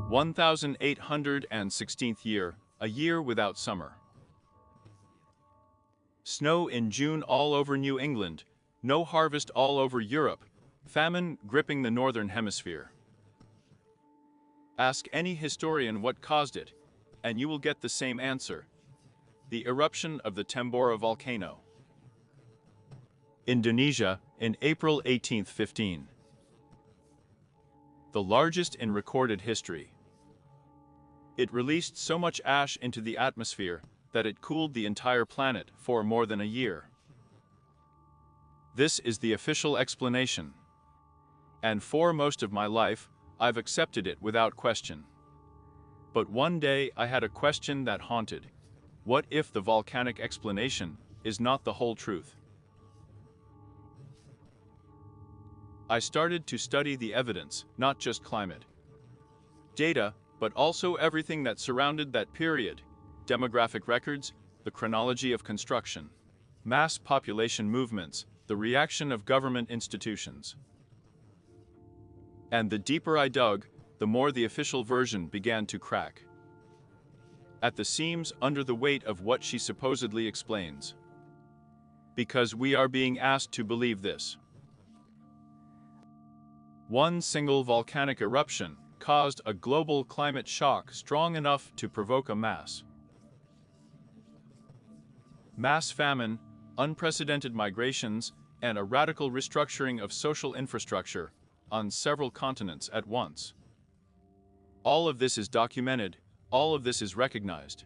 1816th year, a year without summer. Snow in June all over New England, no harvest all over Europe, famine gripping the northern hemisphere. Ask any historian what caused it, and you will get the same answer: the eruption of the Tambora volcano. Indonesia, in April 1815. The largest in recorded history. It released so much ash into the atmosphere that it cooled the entire planet for more than a year. This is the official explanation. And for most of my life, I've accepted it without question. But one day I had a question that haunted. What if the volcanic explanation is not the whole truth? I started to study the evidence, not just climate data, but also everything that surrounded that period: demographic records, the chronology of construction, mass population movements, the reaction of government institutions. And the deeper I dug, the more the official version began to crack at the seams under the weight of what she supposedly explains. Because we are being asked to believe this. One single volcanic eruption caused a global climate shock strong enough to provoke a mass famine, unprecedented migrations, and a radical restructuring of social infrastructure on several continents at once. All of this is documented, all of this is recognized.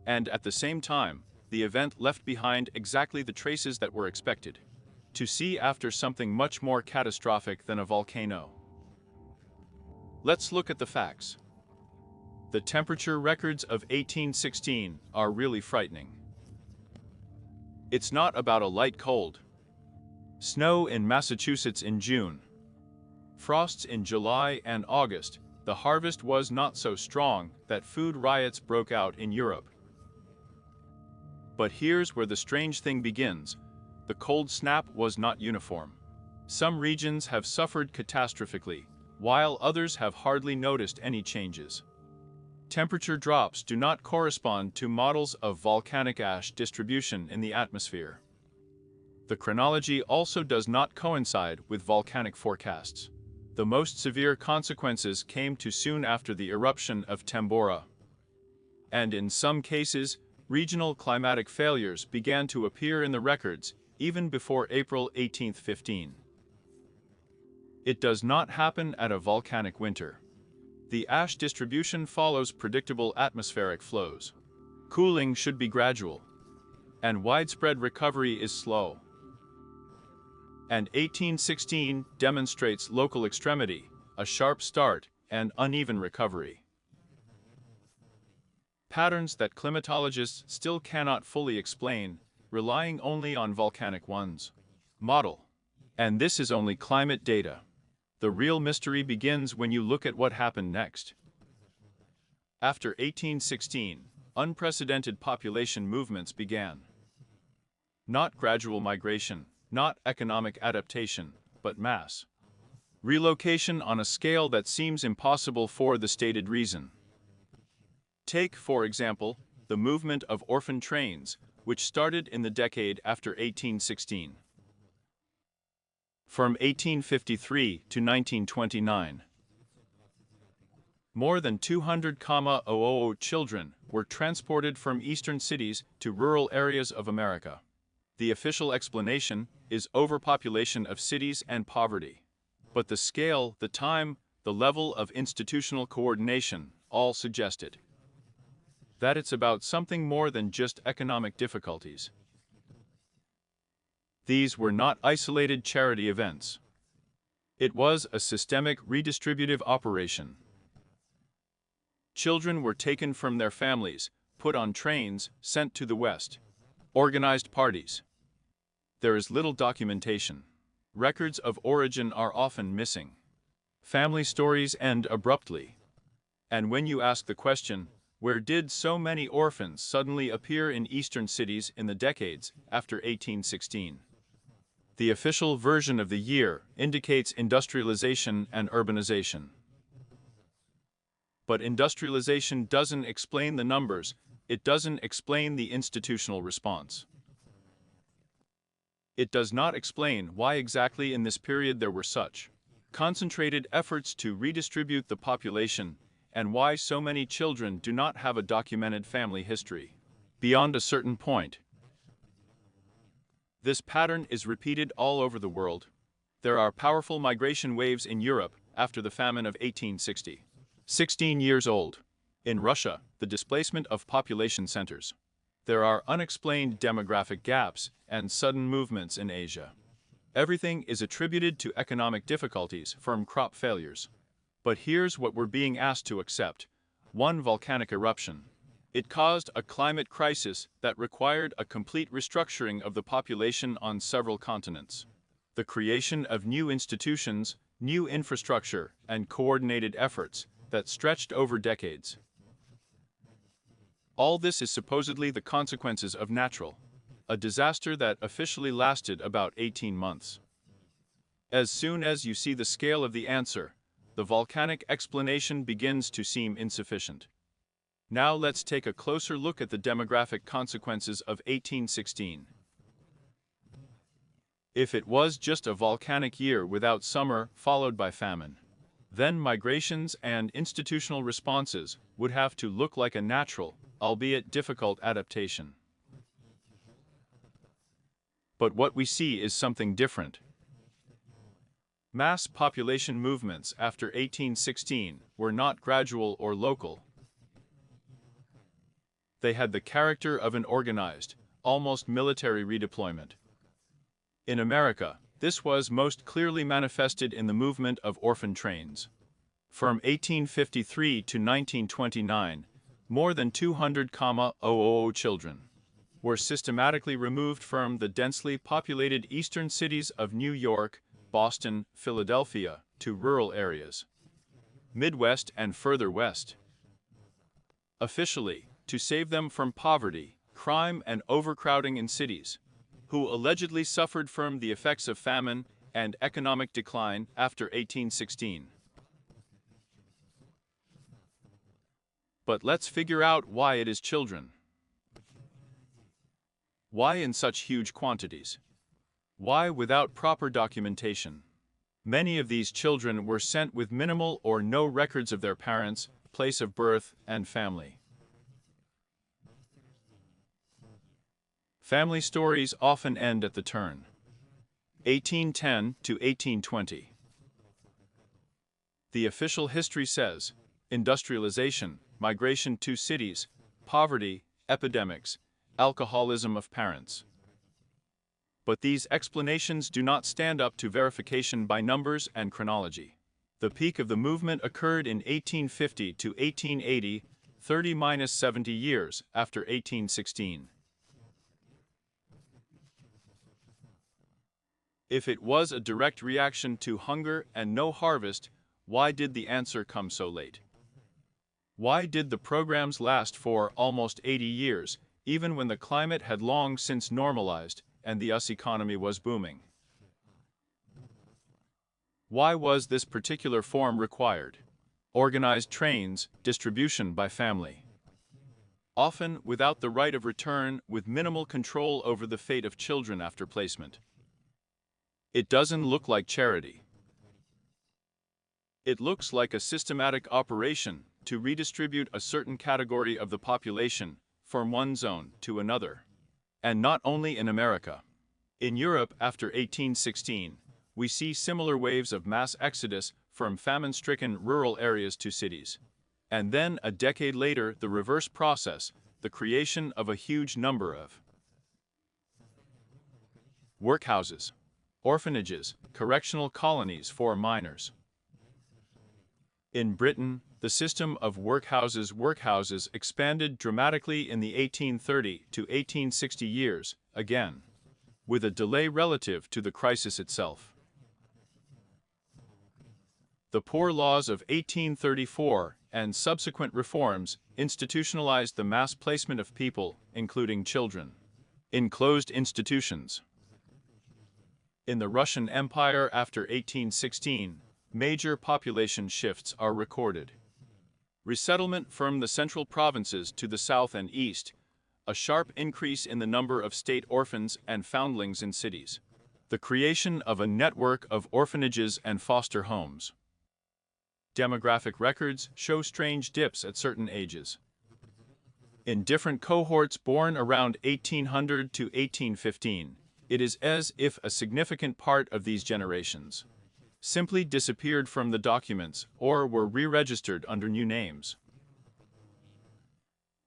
And at the same time, the event left behind exactly the traces that were expected to see after something much more catastrophic than a volcano. Let's look at the facts. The temperature records of 1816 are really frightening. It's not about a light cold. Snow in Massachusetts in June. Frosts in July and August. The harvest was not so strong that food riots broke out in Europe. But here's where the strange thing begins. The cold snap was not uniform. Some regions have suffered catastrophically, while others have hardly noticed any changes. Temperature drops do not correspond to models of volcanic ash distribution in the atmosphere. The chronology also does not coincide with volcanic forecasts. The most severe consequences came too soon after the eruption of Tambora. And in some cases, regional climatic failures began to appear in the records even before April 1815. It does not happen at a volcanic winter. The ash distribution follows predictable atmospheric flows. Cooling should be gradual, and widespread recovery is slow. And 1816 demonstrates local extremity, a sharp start, and uneven recovery. Patterns that climatologists still cannot fully explain, relying only on volcanic ones. Model. And this is only climate data. The real mystery begins when you look at what happened next. After 1816, unprecedented population movements began. Not gradual migration, not economic adaptation, but mass relocation on a scale that seems impossible for the stated reason. Take, for example, the movement of orphan trains, which started in the decade after 1816. From 1853 to 1929. More than 200,000 children were transported from eastern cities to rural areas of America. The official explanation is overpopulation of cities and poverty. But the scale, the time, the level of institutional coordination all suggested that it's about something more than just economic difficulties. These were not isolated charity events. It was a systemic redistributive operation. Children were taken from their families, put on trains, sent to the West. Organized parties. There is little documentation. Records of origin are often missing. Family stories end abruptly. And when you ask the question, where did so many orphans suddenly appear in eastern cities in the decades after 1816? The official version of the year indicates industrialization and urbanization. But industrialization doesn't explain the numbers, it doesn't explain the institutional response. It does not explain why exactly in this period there were such concentrated efforts to redistribute the population, and why so many children do not have a documented family history. Beyond a certain point, this pattern is repeated all over the world. There are powerful migration waves in Europe after the famine of 1860. 16 years old. In Russia, the displacement of population centers. There are unexplained demographic gaps and sudden movements in Asia. Everything is attributed to economic difficulties from crop failures. But here's what we're being asked to accept. One volcanic eruption. It caused a climate crisis that required a complete restructuring of the population on several continents. The creation of new institutions, new infrastructure, and coordinated efforts that stretched over decades. All this is supposedly the consequences of a disaster that officially lasted about 18 months. As soon as you see the scale of the answer, the volcanic explanation begins to seem insufficient. Now let's take a closer look at the demographic consequences of 1816. If it was just a volcanic year without summer followed by famine, then migrations and institutional responses would have to look like a natural, albeit difficult adaptation. But what we see is something different. Mass population movements after 1816 were not gradual or local. They had the character of an organized, almost military redeployment. In America, this was most clearly manifested in the movement of orphan trains. From 1853 to 1929, more than 200,000 children were systematically removed from the densely populated eastern cities of New York, Boston, Philadelphia, to rural areas, Midwest and further west. Officially, to save them from poverty, crime and overcrowding in cities, who allegedly suffered from the effects of famine and economic decline after 1816. But let's figure out why it is children. Why in such huge quantities? Why without proper documentation? Many of these children were sent with minimal or no records of their parents, place of birth, and family. Family stories often end at the turn. 1810 to 1820. The official history says, industrialization, migration to cities, poverty, epidemics, alcoholism of parents. But these explanations do not stand up to verification by numbers and chronology. The peak of the movement occurred in 1850 to 1880, 30–70 years after 1816. If it was a direct reaction to hunger and no harvest, why did the answer come so late? Why did the programs last for almost 80 years, even when the climate had long since normalized and the US economy was booming? Why was this particular form required? Organized trains, distribution by family. Often without the right of return, with minimal control over the fate of children after placement. It doesn't look like charity. It looks like a systematic operation to redistribute a certain category of the population from one zone to another. And not only in America. In Europe after 1816, we see similar waves of mass exodus from famine-stricken rural areas to cities. And then a decade later, the reverse process, the creation of a huge number of workhouses, orphanages, correctional colonies for minors. In Britain, the system of workhouses expanded dramatically in the 1830 to 1860 years, again, with a delay relative to the crisis itself. The Poor Laws of 1834 and subsequent reforms institutionalized the mass placement of people, including children, in closed institutions. In the Russian Empire after 1816, major population shifts are recorded. Resettlement from the central provinces to the south and east, a sharp increase in the number of state orphans and foundlings in cities. The creation of a network of orphanages and foster homes. Demographic records show strange dips at certain ages. In different cohorts born around 1800 to 1815, it is as if a significant part of these generations simply disappeared from the documents or were re-registered under new names.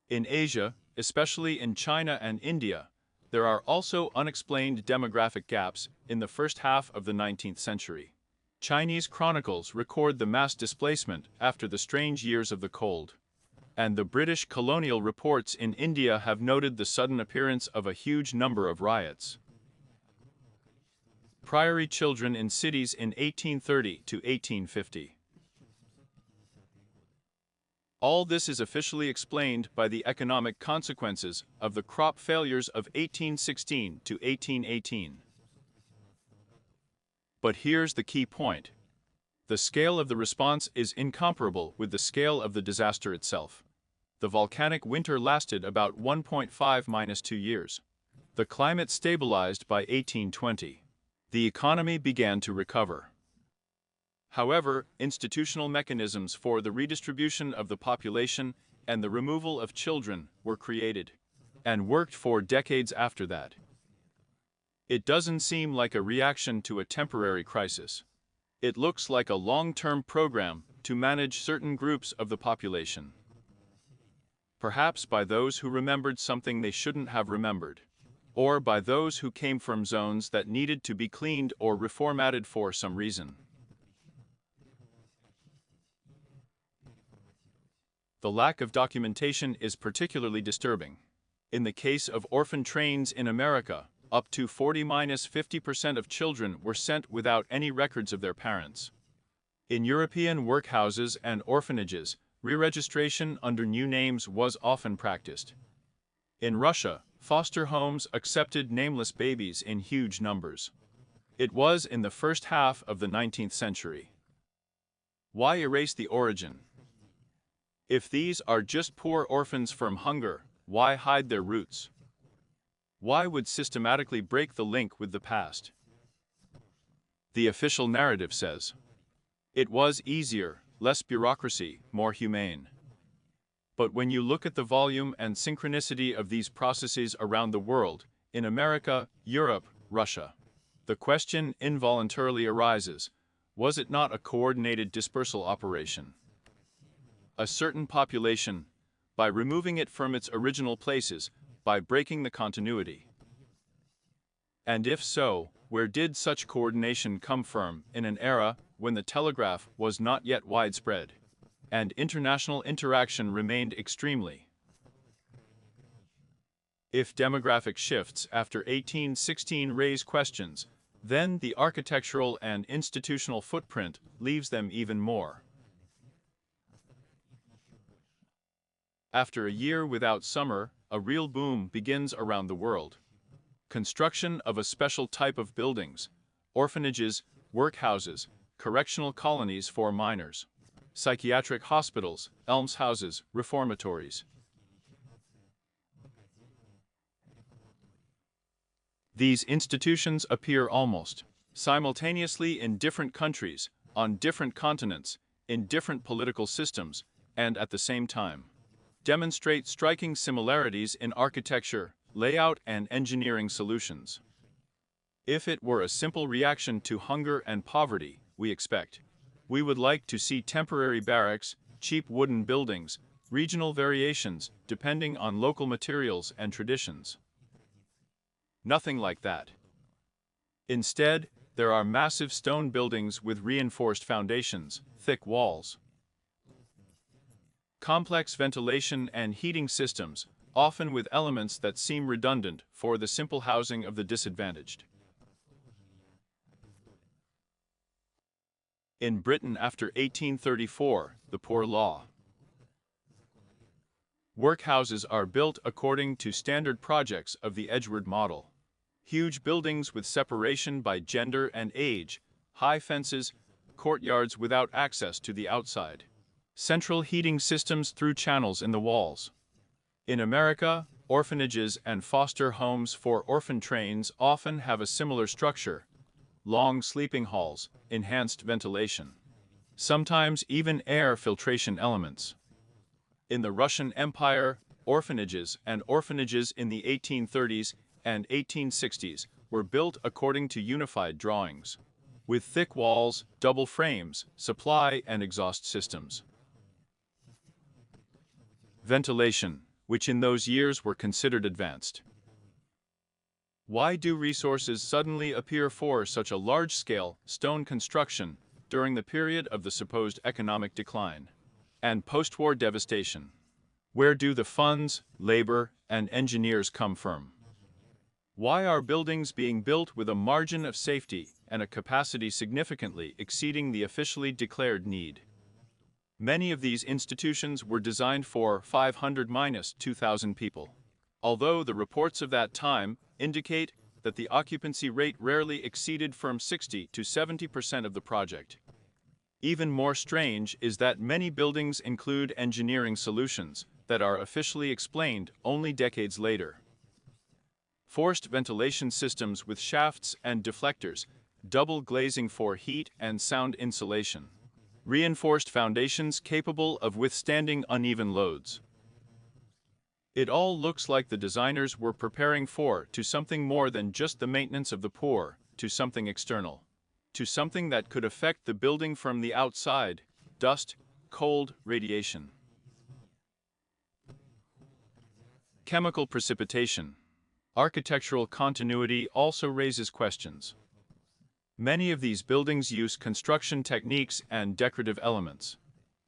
In Asia, especially in China and India, there are also unexplained demographic gaps in the first half of the 19th century. Chinese chronicles record the mass displacement after the strange years of the cold, and the British colonial reports in India have noted the sudden appearance of a huge number of riots. Priory children in cities in 1830 to 1850. All this is officially explained by the economic consequences of the crop failures of 1816 to 1818. But here's the key point. The scale of the response is incomparable with the scale of the disaster itself. The volcanic winter lasted about 1.5–2 years. The climate stabilized by 1820. The economy began to recover. However, institutional mechanisms for the redistribution of the population and the removal of children were created, and worked for decades after that. It doesn't seem like a reaction to a temporary crisis. It looks like a long-term program to manage certain groups of the population. Perhaps by those who remembered something they shouldn't have remembered, or by those who came from zones that needed to be cleaned or reformatted for some reason. The lack of documentation is particularly disturbing. In the case of orphan trains in America, up to 40–50% of children were sent without any records of their parents. In European workhouses and orphanages, re-registration under new names was often practiced. In Russia, foster homes accepted nameless babies in huge numbers. It was in the first half of the 19th century. Why erase the origin? If these are just poor orphans from hunger, why hide their roots? Why would systematically break the link with the past? The official narrative says, it was easier, less bureaucracy, more humane. But when you look at the volume and synchronicity of these processes around the world, in America, Europe, Russia, the question involuntarily arises, was it not a coordinated dispersal operation? A certain population, by removing it from its original places, by breaking the continuity. And if so, where did such coordination come from in an era when the telegraph was not yet widespread, and international interaction remained extremely? If demographic shifts after 1816 raise questions, then the architectural and institutional footprint leaves them even more. After a year without summer, a real boom begins around the world. Construction of a special type of buildings, orphanages, workhouses, correctional colonies for minors, psychiatric hospitals, almshouses, reformatories. These institutions appear almost simultaneously in different countries, on different continents, in different political systems, and at the same time demonstrate striking similarities in architecture, layout, and engineering solutions. If it were a simple reaction to hunger and poverty, we would like to see temporary barracks, cheap wooden buildings, regional variations depending on local materials and traditions. Nothing like that. Instead, there are massive stone buildings with reinforced foundations, thick walls, complex ventilation and heating systems, often with elements that seem redundant for the simple housing of the disadvantaged. In Britain after 1834, the Poor Law. Workhouses are built according to standard projects of the Edgeworth model. Huge buildings with separation by gender and age, high fences, courtyards without access to the outside. Central heating systems through channels in the walls. In America, orphanages and foster homes for orphan trains often have a similar structure: long sleeping halls, enhanced ventilation, sometimes even air filtration elements. In the Russian Empire, orphanages in the 1830s and 1860s were built according to unified drawings, with thick walls, double frames, supply and exhaust systems. Ventilation, which in those years were considered advanced. Why do resources suddenly appear for such a large-scale stone construction during the period of the supposed economic decline and post-war devastation? Where do the funds, labor, and engineers come from? Why are buildings being built with a margin of safety and a capacity significantly exceeding the officially declared need? Many of these institutions were designed for 500–2,000 people, although the reports of that time indicate that the occupancy rate rarely exceeded from 60 to 70% of the project. Even more strange is that many buildings include engineering solutions that are officially explained only decades later. Forced ventilation systems with shafts and deflectors, double glazing for heat and sound insulation, reinforced foundations capable of withstanding uneven loads. It all looks like the designers were preparing to something more than just the maintenance of the poor, to something external, to something that could affect the building from the outside: dust, cold, radiation. Chemical precipitation. Architectural continuity also raises questions. Many of these buildings use construction techniques and decorative elements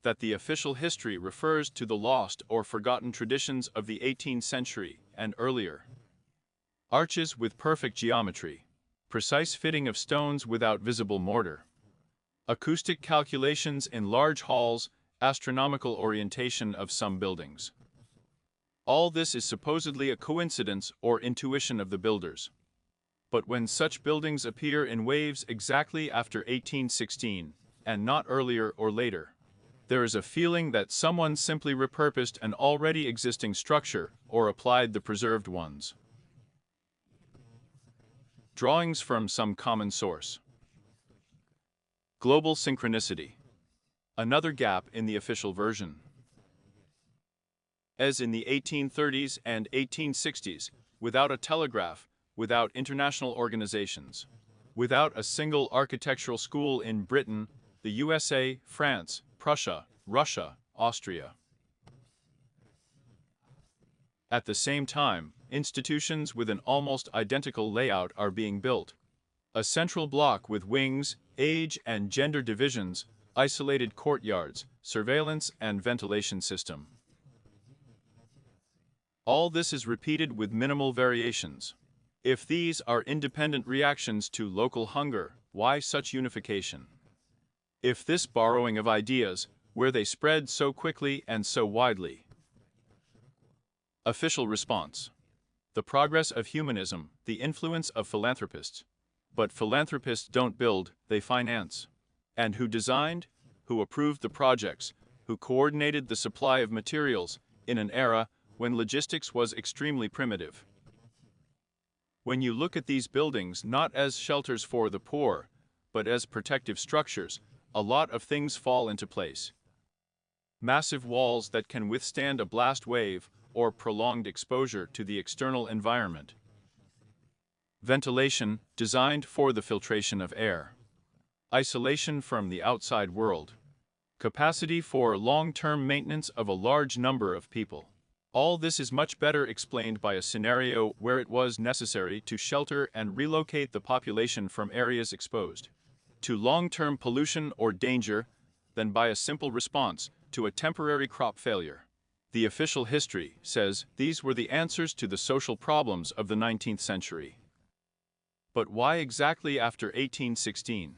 that the official history refers to the lost or forgotten traditions of the 18th century and earlier. Arches with perfect geometry, precise fitting of stones without visible mortar, acoustic calculations in large halls, astronomical orientation of some buildings. All this is supposedly a coincidence or intuition of the builders. But when such buildings appear in waves exactly after 1816, and not earlier or later, there is a feeling that someone simply repurposed an already existing structure or applied the preserved ones. Drawings from some common source. Global synchronicity. Another gap in the official version. As in the 1830s and 1860s, without a telegraph, without international organizations, without a single architectural school in Britain, the USA, France, Prussia, Russia, Austria. At the same time, institutions with an almost identical layout are being built. A central block with wings, age and gender divisions, isolated courtyards, surveillance and ventilation system. All this is repeated with minimal variations. If these are independent reactions to local hunger, why such unification? If this borrowing of ideas, where they spread so quickly and so widely? Official response. The progress of humanism, the influence of philanthropists. But philanthropists don't build, they finance. And who designed, who approved the projects, who coordinated the supply of materials in an era when logistics was extremely primitive? When you look at these buildings not as shelters for the poor, but as protective structures, a lot of things fall into place. Massive walls that can withstand a blast wave or prolonged exposure to the external environment. Ventilation, designed for the filtration of air. Isolation from the outside world. Capacity for long-term maintenance of a large number of people. All this is much better explained by a scenario where it was necessary to shelter and relocate the population from areas exposed to long-term pollution or danger than by a simple response to a temporary crop failure. The official history says these were the answers to the social problems of the 19th century. But why exactly after 1816?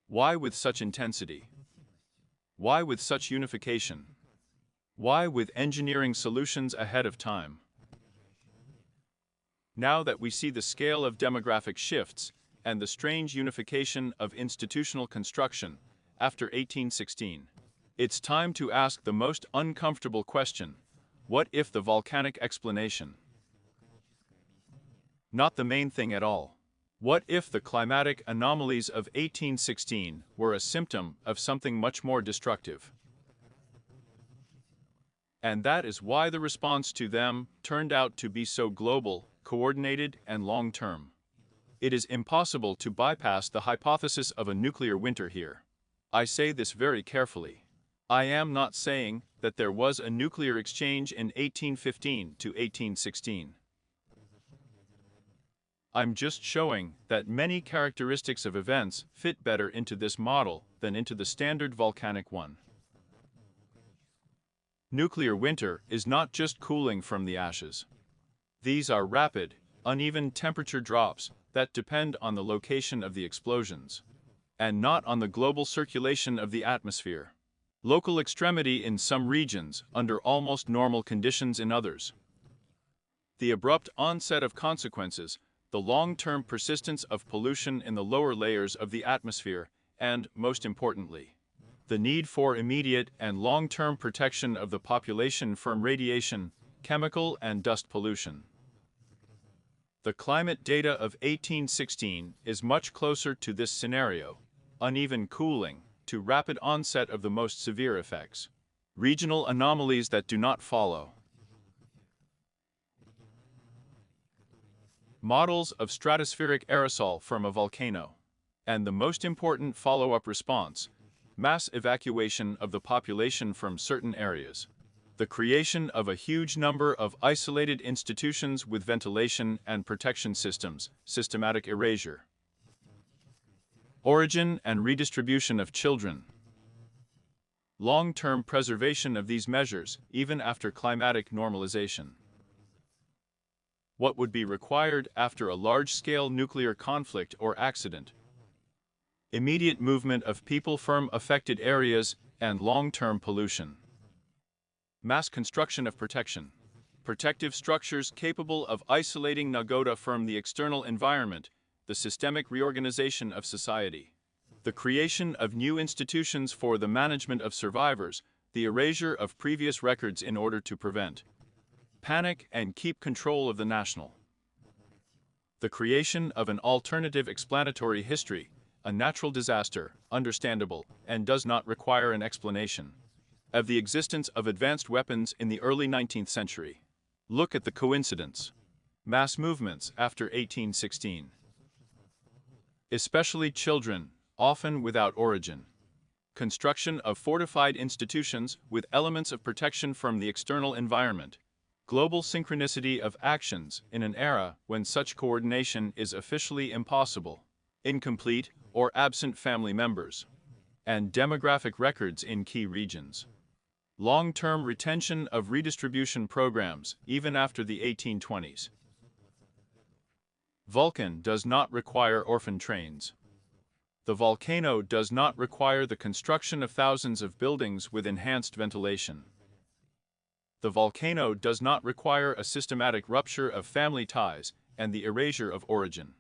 Why with such intensity? Why with such unification? Why with engineering solutions ahead of time? Now that we see the scale of demographic shifts and the strange unification of institutional construction after 1816, It's time to ask the most uncomfortable question. What if the volcanic explanation? Not the main thing at all. What if the climatic anomalies of 1816 were a symptom of something much more destructive? And that is why the response to them turned out to be so global, coordinated, and long-term. It is impossible to bypass the hypothesis of a nuclear winter here. I say this very carefully. I am not saying that there was a nuclear exchange in 1815 to 1816. I'm just showing that many characteristics of events fit better into this model than into the standard volcanic one. Nuclear winter is not just cooling from the ashes. These are rapid, uneven temperature drops that depend on the location of the explosions, and not on the global circulation of the atmosphere. Local extremity in some regions under almost normal conditions in others. The abrupt onset of consequences, the long-term persistence of pollution in the lower layers of the atmosphere, and, most importantly, the need for immediate and long-term protection of the population from radiation, chemical and dust pollution. The climate data of 1816 is much closer to this scenario, uneven cooling, to rapid onset of the most severe effects. Regional anomalies that do not follow. Models of stratospheric aerosol from a volcano. And the most important follow-up response, mass evacuation of the population from certain areas. The creation of a huge number of isolated institutions with ventilation and protection systems, systematic erasure. Origin and redistribution of children. Long-term preservation of these measures, even after climatic normalization. What would be required after a large-scale nuclear conflict or accident? Immediate movement of people from affected areas and long-term pollution. Mass construction of protection. Protective structures capable of isolating Nagoda from the external environment, the systemic reorganization of society. The creation of new institutions for the management of survivors, the erasure of previous records in order to prevent panic and keep control of the national. The creation of an alternative explanatory history, a natural disaster, understandable, and does not require an explanation, of the existence of advanced weapons in the early 19th century. Look at the coincidence. Mass movements after 1816. Especially children, often without origin. Construction of fortified institutions with elements of protection from the external environment. Global synchronicity of actions in an era when such coordination is officially impossible. Incomplete or absent family members. And demographic records in key regions. Long-term retention of redistribution programs even after the 1820s. Vulcan does not require orphan trains. The volcano does not require the construction of thousands of buildings with enhanced ventilation. The volcano does not require a systematic rupture of family ties and the erasure of origin.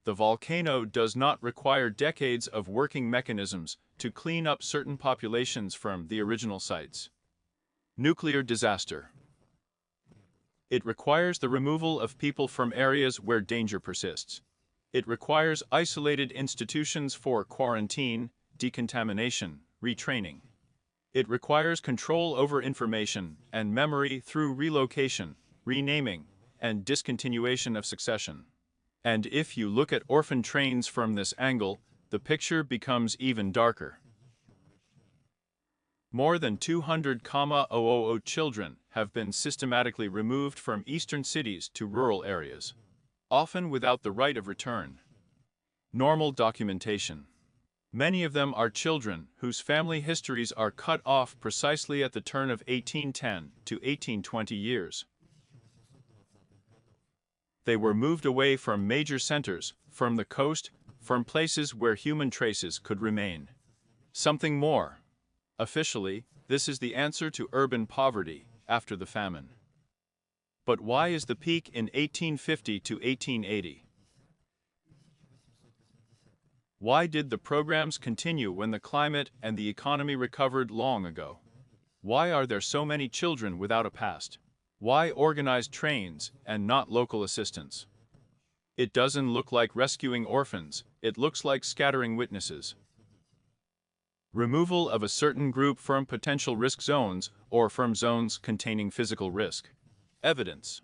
The volcano does not require decades of working mechanisms to clean up certain populations from the original sites. Nuclear disaster. It requires the removal of people from areas where danger persists. It requires isolated institutions for quarantine, decontamination, retraining. It requires control over information and memory through relocation, renaming, and discontinuation of succession. And if you look at orphan trains from this angle, the picture becomes even darker. More than 200,000 children have been systematically removed from eastern cities to rural areas, often without the right of return. Normal documentation. Many of them are children whose family histories are cut off precisely at the turn of 1810 to 1820 years. They were moved away from major centers, from the coast, from places where human traces could remain. Something more. Officially, this is the answer to urban poverty after the famine. But why is the peak in 1850 to 1880? Why did the programs continue when the climate and the economy recovered long ago? Why are there so many children without a past? Why organized trains and not local assistance? It doesn't look like rescuing orphans, it looks like scattering witnesses. Removal of a certain group from potential risk zones or from zones containing physical risk. Evidence.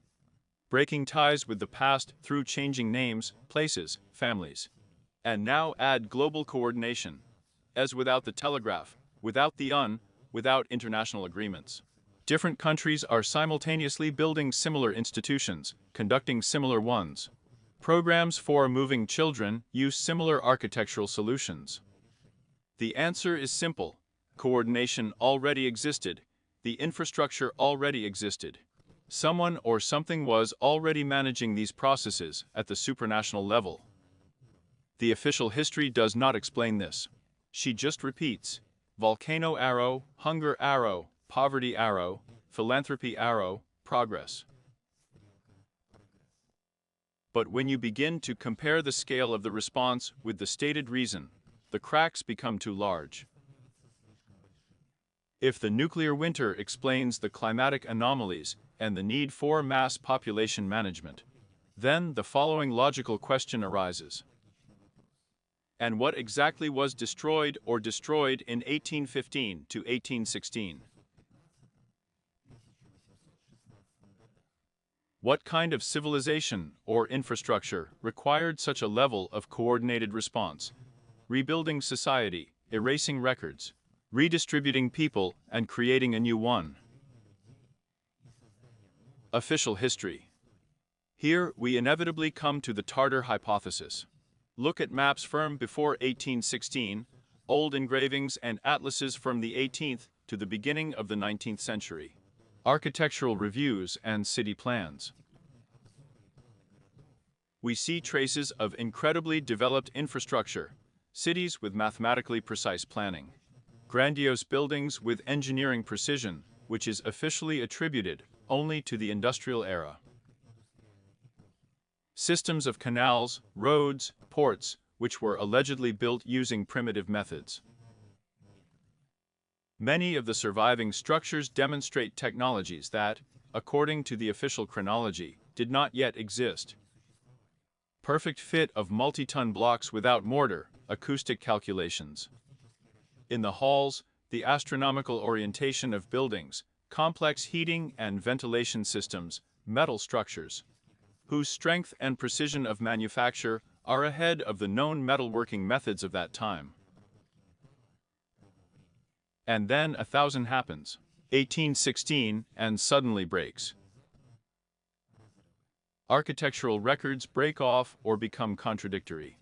Breaking ties with the past through changing names, places, families. And now add global coordination. As without the telegraph, without without international agreements. Different countries are simultaneously building similar institutions, conducting similar ones. Programs for moving children use similar architectural solutions. The answer is simple. Coordination already existed. The infrastructure already existed. Someone or something was already managing these processes at the supranational level. The official history does not explain this. She just repeats: volcano arrow, hunger arrow, poverty arrow, philanthropy arrow, progress. But when you begin to compare the scale of the response with the stated reason, the cracks become too large. If the nuclear winter explains the climatic anomalies and the need for mass population management, then the following logical question arises. And what exactly was destroyed in 1815 to 1816? What kind of civilization or infrastructure required such a level of coordinated response? Rebuilding society, erasing records, redistributing people, and creating a new one. Official history. Here we inevitably come to the Tartar hypothesis. Look at maps from before 1816, old engravings and atlases from the 18th to the beginning of the 19th century. Architectural reviews and city plans. We see traces of incredibly developed infrastructure, cities with mathematically precise planning, grandiose buildings with engineering precision, which is officially attributed only to the industrial era. Systems of canals, roads, ports, which were allegedly built using primitive methods. Many of the surviving structures demonstrate technologies that, according to the official chronology, did not yet exist. Perfect fit of multi-ton blocks without mortar, acoustic calculations. In the halls, the astronomical orientation of buildings, complex heating and ventilation systems, metal structures, whose strength and precision of manufacture are ahead of the known metalworking methods of that time. And then 1000 happens, 1816, and suddenly breaks. Architectural records break off or become contradictory.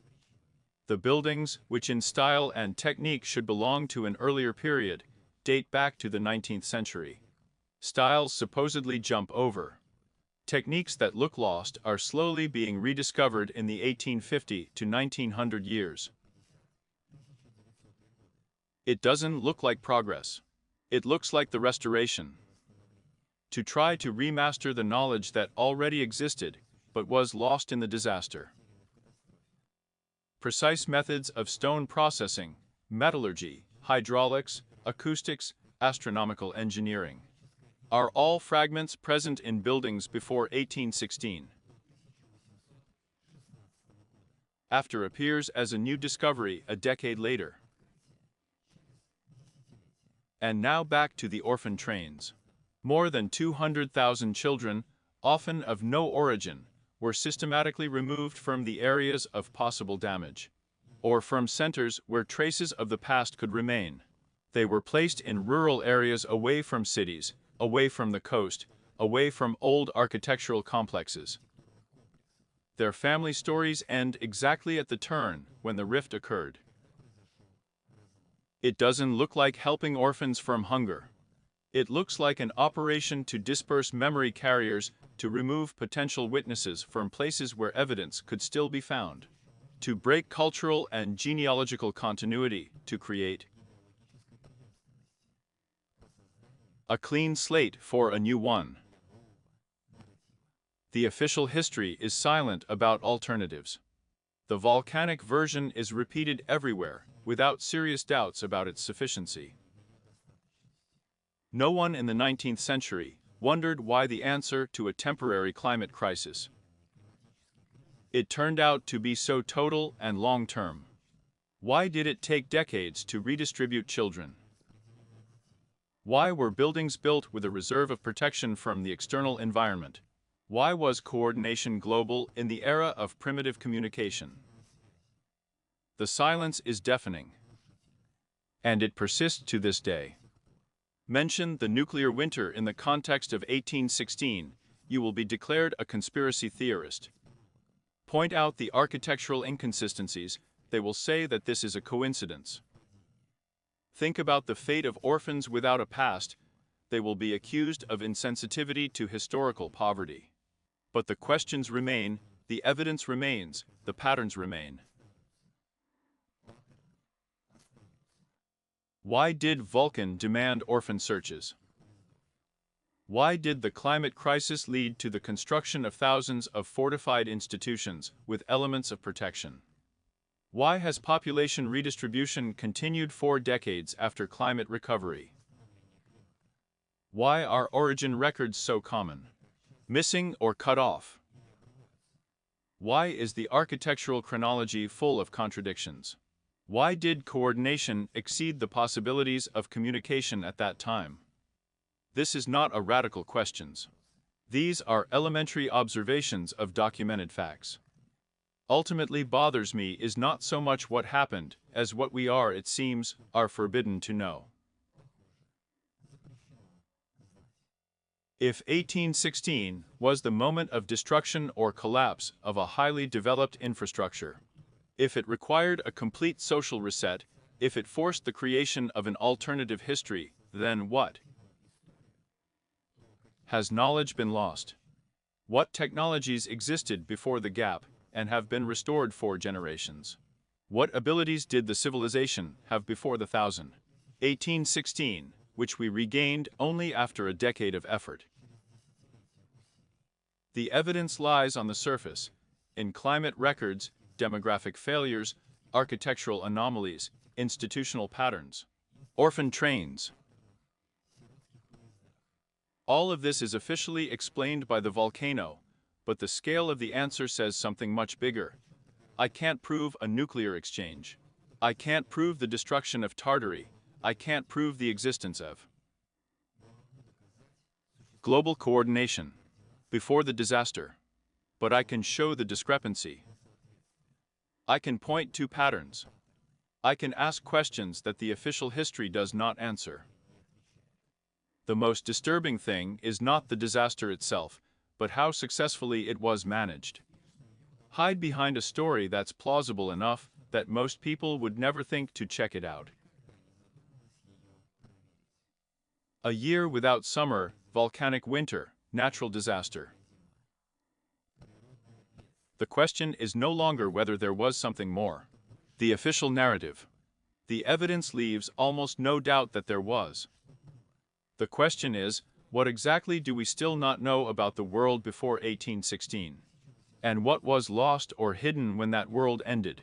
The buildings, which in style and technique should belong to an earlier period, date back to the 19th century. Styles supposedly jump over. Techniques that look lost are slowly being rediscovered in the 1850 to 1900 years. It doesn't look like progress. It looks like the restoration. To try to remaster the knowledge that already existed, but was lost in the disaster. Precise methods of stone processing, metallurgy, hydraulics, acoustics, astronomical engineering are all fragments present in buildings before 1816. After appears as a new discovery a decade later. And now back to the orphan trains. More than 200,000 children, often of no origin, were systematically removed from the areas of possible damage, or from centers where traces of the past could remain. They were placed in rural areas away from cities, away from the coast, away from old architectural complexes. Their family stories end exactly at the turn when the rift occurred. It doesn't look like helping orphans from hunger. It looks like an operation to disperse memory carriers, to remove potential witnesses from places where evidence could still be found, to break cultural and genealogical continuity, to create a clean slate for a new one. The official history is silent about alternatives. The volcanic version is repeated everywhere, without serious doubts about its sufficiency. No one in the 19th century wondered why the answer to a temporary climate crisis. It turned out to be so total and long-term. Why did it take decades to redistribute children? Why were buildings built with a reserve of protection from the external environment? Why was coordination global in the era of primitive communication? The silence is deafening. And it persists to this day. Mention the nuclear winter in the context of 1816, you will be declared a conspiracy theorist. Point out the architectural inconsistencies, they will say that this is a coincidence. Think about the fate of orphans without a past, they will be accused of insensitivity to historical poverty. But the questions remain, the evidence remains, the patterns remain. Why did Vulcan demand orphan searches? Why did the climate crisis lead to the construction of thousands of fortified institutions with elements of protection? Why has population redistribution continued 4 decades after climate recovery? Why are origin records so common? Missing or cut off? Why is the architectural chronology full of contradictions? Why did coordination exceed the possibilities of communication at that time? This is not a radical question. These are elementary observations of documented facts. Ultimately bothers me is not so much what happened as what we are, it seems, are forbidden to know. If 1816 was the moment of destruction or collapse of a highly developed infrastructure, if it required a complete social reset, if it forced the creation of an alternative history, then what? Has knowledge been lost? What technologies existed before the gap and have been restored for generations? What abilities did the civilization have before the 1816, which we regained only after a decade of effort? The evidence lies on the surface, in climate records, demographic failures, architectural anomalies, institutional patterns, orphan trains. All of this is officially explained by the volcano, but the scale of the answer says something much bigger. I can't prove a nuclear exchange. I can't prove the destruction of Tartary. I can't prove the existence of global coordination before the disaster. But I can show the discrepancy. I can point to patterns. I can ask questions that the official history does not answer. The most disturbing thing is not the disaster itself, but how successfully it was managed. Hide behind a story that's plausible enough that most people would never think to check it out. A year without summer, volcanic winter, natural disaster. The question is no longer whether there was something more. The official narrative. The evidence leaves almost no doubt that there was. The question is, what exactly do we still not know about the world before 1816? And what was lost or hidden when that world ended?